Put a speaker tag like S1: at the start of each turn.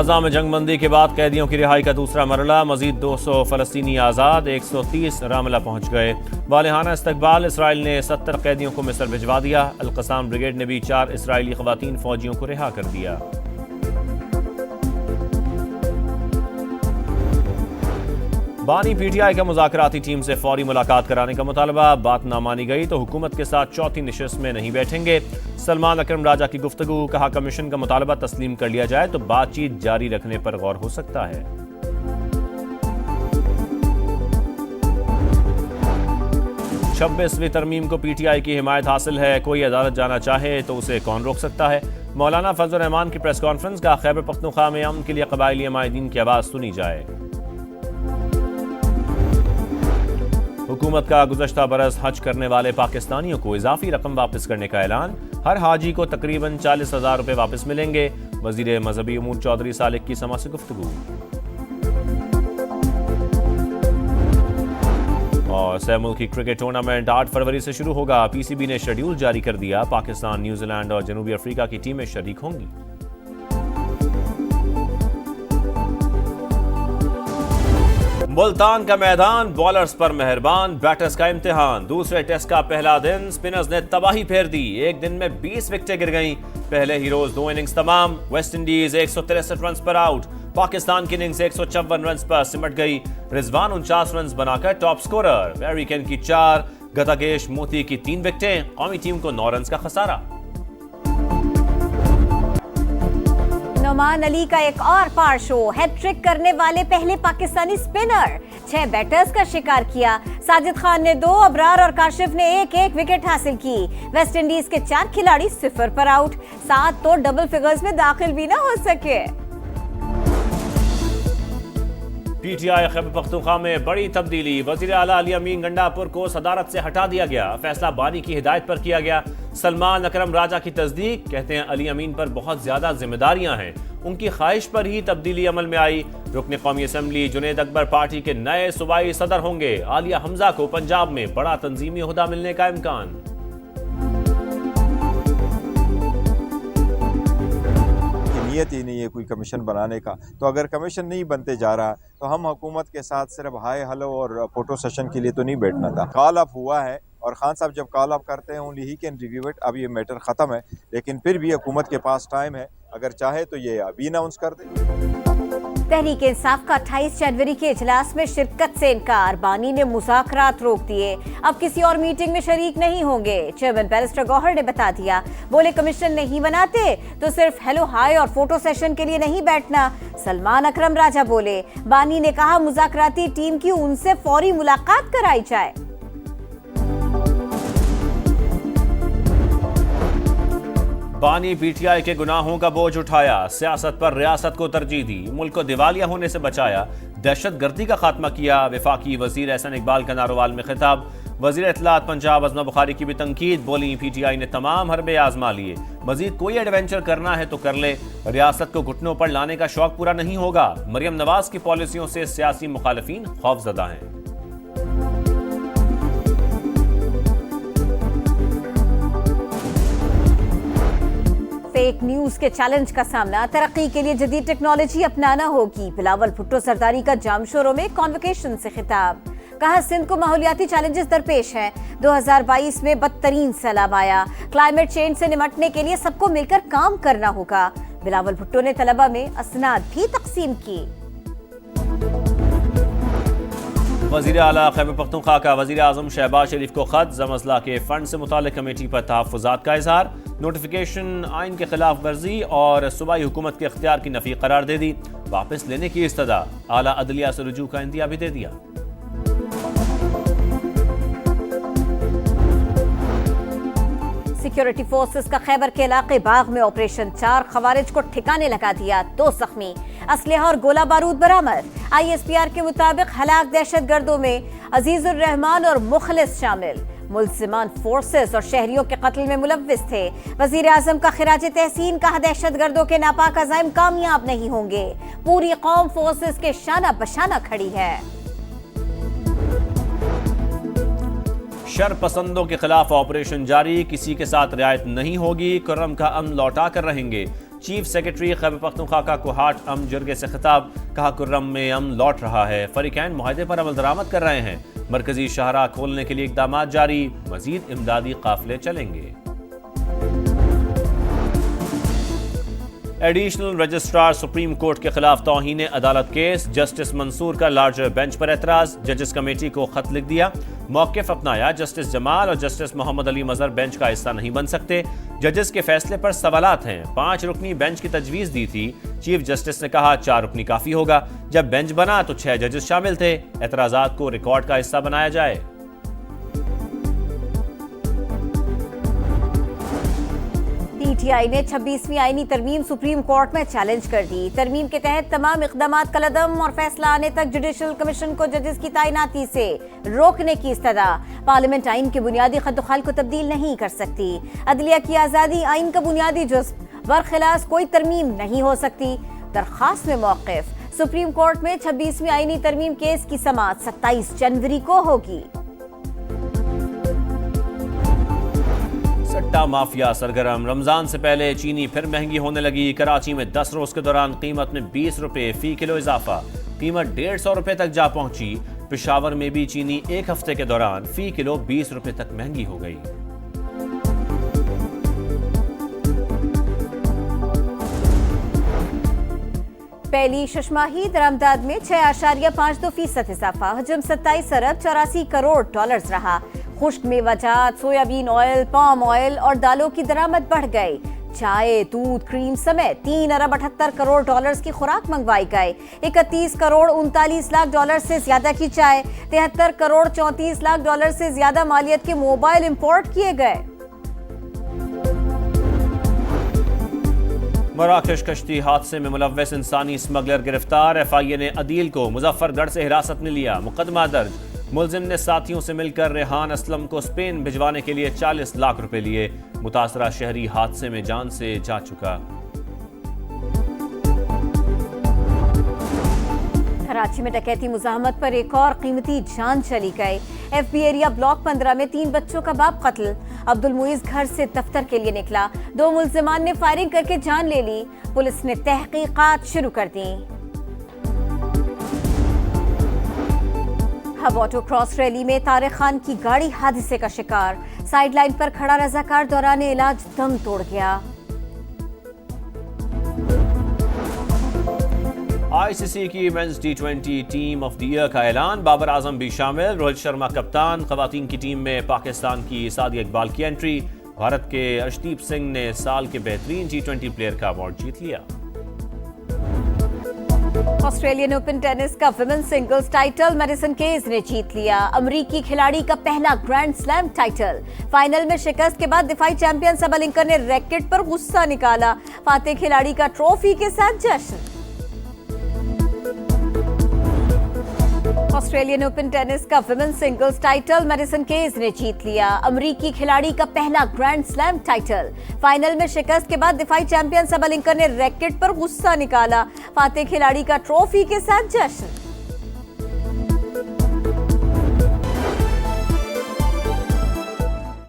S1: गजा में जंगबंदी के बाद कैदियों की रिहाई का दूसरा मरला, मजीद 200 फलस्तीनी आज़ाद, 130 रामला पहुंच गए। वालिहाना इस्तकबाल, इसराइल ने 70 कैदियों को मिस्र भिजवा दिया। अल-क़साम ब्रिगेड ने भी 4 इसराइली ख़वातीन फौजियों को रिहा कर दिया। बानी पीटीआई का मुज़ाकराती टीम से फौरी मुलाकात कराने का मुतालबा, बात ना मानी गई तो हुकूमत के साथ चौथी नशिस्त में नहीं बैठेंगे। सलमान अकरम राजा की गुफ्तगू, कहा कमीशन का मुतालबा तस्लीम कर लिया जाए तो बातचीत जारी रखने पर गौर हो सकता है। छब्बीसवीं तरमीम को पीटीआई की हिमायत हासिल है, कोई अदालत जाना चाहे तो उसे कौन रोक सकता है। मौलाना फजल रहमान की प्रेस कॉन्फ्रेंस का, खैबर पख्तूनख्वा में अमन के लिए कबायली अमायदीन की आवाज़ सुनी जाए। हुकूमत का गुज़श्ता बरस हज करने वाले पाकिस्तानियों को इजाफी रकम वापस करने का ऐलान, हर हाजी को तकरीबन 40,000 रुपये वापस मिलेंगे। वज़ीर मजहबी उमूर चौधरी सालिक की समा से गुफ्तगू। और सह मुल्की क्रिकेट टूर्नामेंट 8 फरवरी से शुरू होगा। पीसीबी ने शेड्यूल जारी कर दिया, पाकिस्तान, न्यूजीलैंड और जनूबी अफ्रीका की टीमें शरीक होंगी। मुल्तान का मैदान बॉलर्स पर मेहरबान, बैटर्स का इम्तिहान। दूसरे टेस्ट का पहला दिन स्पिनर्स ने तबाही फेर दी, एक दिन में 20 विकेटें गिर गईं। पहले ही रोज 2 इनिंग्स तमाम। वेस्ट इंडीज 163 रन पर आउट, पाकिस्तान की इनिंग्स 154 रन पर सिमट गई। रिजवान 49 रन बनाकर टॉप स्कोरर। वेरिकन की 4, गतागेश मोती की 3 विकेटें। कौमी टीम को 9 रन का खसारा।
S2: नोमान अली का एक और पार शो, हैट्रिक करने वाले पहले पाकिस्तानी स्पिनर। 6 बैटर्स का शिकार किया। साजिद खान ने 2, अबरार और काशिफ ने 1-1 विकेट हासिल की। वेस्ट इंडीज के 4 खिलाड़ी 0 पर आउट, 7 तो डबल फिगर्स में दाखिल भी ना हो सके।
S1: पीटीआई खैबर पख्तूनख्वा में बड़ी तब्दीली, वजीर आला अली अमीन गंडापुर को सदारत से हटा दिया गया। फैसला बानी की हिदायत पर किया गया। सलमान अकरम राजा की तस्दीक, कहते हैं अली अमीन पर बहुत ज्यादा जिम्मेदारियां हैं, उनकी ख्वाहिश पर ही तब्दीली अमल में आई। रुकने कौमी असम्बली जुनेद अकबर पार्टी के नए सूबाई सदर होंगे। आलिया हमजा को पंजाब में बड़ा तंजीमी ओहदा मिलने का इम्कान।
S3: नीयत ही नहीं है कोई कमीशन बनाने का, तो अगर कमीशन नहीं बनते जा रहा तो हम हुकूमत के साथ सिर्फ हाय हेलो और फोटो सेशन के लिए तो नहीं बैठना था। कॉल अप हुआ है और खान साहब जब कॉल अप करते हैं only he can review it. अब ये मैटर ख़त्म है, लेकिन फिर भी हुकूमत के पास टाइम है, अगर चाहे तो ये अभी अनाउंस कर दे।
S2: तहरीक इंसाफ का 28 जनवरी के इजलास में शिरकत से इनकार, बानी ने मुज़ाकरात रोक दिए, अब किसी और मीटिंग में शरीक नहीं होंगे। चेयरमैन बैरिस्टर गौहर ने बता दिया, बोले कमीशन नहीं बनाते तो सिर्फ हेलो हाय और फोटो सेशन के लिए नहीं बैठना। सलमान अकरम राजा बोले, बानी ने कहा मुज़ाकराती टीम की उनसे फौरी मुलाकात कराई जाए।
S1: बानी पीटीआई के गुनाहों का बोझ उठाया, सियासत पर रियासत को तरजीह दी, मुल्क को दिवालिया होने से बचाया, दहशतगर्दी का खात्मा किया। वफाकी वजीर एहसन इकबाल का नारोवाल में खिताब। वजीर इत्तलात पंजाब अज़मा बुखारी की भी तनकीद, बोली पीटीआई ने तमाम हरबे आजमा लिए, मजीद कोई एडवेंचर करना है तो कर ले, रियासत को घुटनों पर लाने का शौक पूरा नहीं होगा। मरियम नवाज की पॉलिसियों से सियासी मुखालिफिन खौफजदा हैं।
S2: फेक न्यूज के चैलेंज का सामना, तरक्की के लिए जदीद टेक्नोलॉजी अपनाना होगी। बिलावल भुट्टो सरदारी का जामशोरों में कॉन्वोकेशन से खिताब, कहा सिंध को माहौलियाती चैलेंजेस दरपेश हैं। 2022 में बदतरीन सैलाब आया, क्लाइमेट चेंज से निपटने के लिए सबको मिलकर काम करना होगा। बिलावल भुट्टो ने तलबा में असनाद भी तकसीम की।
S1: वज़ीर आला खैबर पख्तूनख्वा का वज़ीर आज़म शहबाज शरीफ को खत, ज़मज़ला के फंड से मुताल्लिक़ कमेटी पर तहफ़्फ़ुज़ात का इज़हार, नोटिफिकेशन आइन के खिलाफ वर्जी और सूबाई हुकूमत के इख्तियार की नफ़ी करार दे दी, वापस लेने की इस्तदा, आला अदलिया से रुजू का इंदिया भी दे दिया।
S2: सिक्योरिटी फोर्सेस का खैबर के इलाके बाग में ऑपरेशन, 4 खवारिज को ठिकाने लगा दिया, 2 जख्मी, असलहा और गोला बारूद बरामद। ISPR के मुताबिक हलाक दहशतगर्दों में अजीजुर रहमान और मुखलिस शामिल, मुल्जिमान फोर्सेस और शहरियों के कत्ल में मुलव्विस थे। वजीर आजम का खिराज तहसीन, कहा दहशतगर्दों के नापाक अज़ाइम कामयाब नहीं होंगे, पूरी कौम फोर्सेस के शाना बशाना खड़ी है।
S1: शर पसंदों के खिलाफ ऑपरेशन जारी, किसी के साथ रियायत नहीं होगी, कुर्रम का अमन लौटा कर रहेंगे। चीफ सेक्रेटरी खैबर पख्तूनख्वा का कोहाट अमन जुर्गे से खिताब, कहा कुर्रम में अमन लौट रहा है, फरीकैन मुआहदे पर अमल दरामद कर रहे हैं, मरकजी शाहराह खोलने के लिए इकदाम जारी, मजीद इमदादी काफिले चलेंगे। एडिशनल रजिस्ट्रार सुप्रीम कोर्ट के खिलाफ तौहीन अदालत केस, जस्टिस मंसूर का लार्जर बेंच पर एतराज, जजेस कमेटी को खत लिख दिया, मौक़िफ़ अपनाया, जस्टिस जमाल और जस्टिस मोहम्मद अली मजहर बेंच का हिस्सा नहीं बन सकते, जजेस के फैसले पर सवालात हैं, 5 रुकनी बेंच की तजवीज़ दी थी, चीफ जस्टिस ने कहा 4 रुकनी काफ़ी होगा, जब बेंच बना तो 6 जजेस शामिल थे, एतराज़ात को रिकॉर्ड का हिस्सा बनाया जाए।
S2: पीटीआई ने 26वीं आईनी तरमीम सुप्रीम कोर्ट में चैलेंज कर दी। तरमीम के तहत तमाम इक़दामात कलअदम और फैसला आने तक जुडिशल कमीशन को जजेस की तैनाती से रोकने की इस्तदा। पार्लियामेंट आइन के बुनियादी खतोखाल को तब्दील नहीं कर सकती। अदलिया की आज़ादी आइन का बुनियादी जुज़्व, बरखिलाफ कोई तरमीम नहीं हो सकती। दरखास्त में मौक़िफ़, सुप्रीम कोर्ट में 26वीं आईनी तरमीम केस की समाअत 27 जनवरी को होगी।
S1: सट्टा माफिया सरगर्म, रमजान से पहले चीनी फिर महंगी होने लगी। कराची में 10 रोज के दौरान कीमत में 20 रुपए फी किलो इजाफा, कीमत 150 रुपए तक जा पहुंची। पेशावर में भी चीनी एक हफ्ते के दौरान फी किलो 20 रुपए तक महंगी हो गई।
S2: पहली शशमाही दरामदाद में 6.52% इजाफा, हजम 27 अरब 84 करोड़ डॉलर्स रहा। खुश्क मेवाजात, सोयाबीन ऑयल, पाम ऑयल और दालों की दरामद बढ़ गई। चाय, दूध, क्रीम समेत 3 अरब 78 करोड़ डॉलर्स की खुराक मंगवाई गई। 31 करोड़ 39 लाख डॉलर से ज्यादा की चाय, 73 करोड़ 34 लाख डॉलर से ज्यादा मालियत के मोबाइल इंपोर्ट किए गए।
S1: मराकश कश्ती हादसे में मुलव्वस इंसानी स्मगलर गिरफ्तार, एफआईए ने अदील को मुजफ्फरगढ़ से हिरासत में लिया, मुकदमा दर्ज। मुलजिम ने साथियों से मिलकर रेहान असलम को स्पेन भिजवाने के लिए 40 लाख रुपए लिए। मुतासरा शहरी हादसे में जान से जा चुका।
S2: कराची में डकैती मुजाहमत पर एक और कीमती जान चली गई। एफबी एरिया ब्लॉक 15 में 3 बच्चों का बाप कत्ल। अब्दुल मुइज घर से दफ्तर के लिए निकला, 2 मुल्जिमान ने फायरिंग करके जान ले ली। पुलिस ने तहकीकात शुरू कर दी। हब ऑटो क्रॉस रैली में तारिक खान की गाड़ी हादसे का शिकार, साइडलाइन पर खड़ा रजाकार दौरान इलाज दम तोड़ गया।
S1: आईसीसी की men's T20 team of the year का ऐलान, बाबर आजम भी शामिल, रोहित शर्मा कप्तान। खवातीन की टीम में पाकिस्तान की सादिया इकबाल की एंट्री। भारत के अर्शदीप सिंह ने साल के बेहतरीन T20 प्लेयर का अवार्ड जीत लिया।
S2: ऑस्ट्रेलियन ओपन टेनिस का women singles title Madison Keys ने जीत लिया। अमरीकी खिलाड़ी का पहला ग्रैंड स्लैम टाइटल। फाइनल में शिकस्त के बाद दिफाई चैंपियन सबलिंकर ने रैकेट पर गुस्सा निकाला। फातेह खिलाड़ी का ट्रॉफी के साथ जश्न। ऑस्ट्रेलियन ओपन टेनिस का women singles title Madison Keys ने जीत लिया। अमरीकी खिलाड़ी का पहला ग्रैंड स्लैम टाइटल। फाइनल में शिकस्त के बाद दिफाई चैंपियन सबलिंकर ने रैकेट पर गुस्सा निकाला। फातेह खिलाड़ी का ट्रॉफी के साथ जश्न।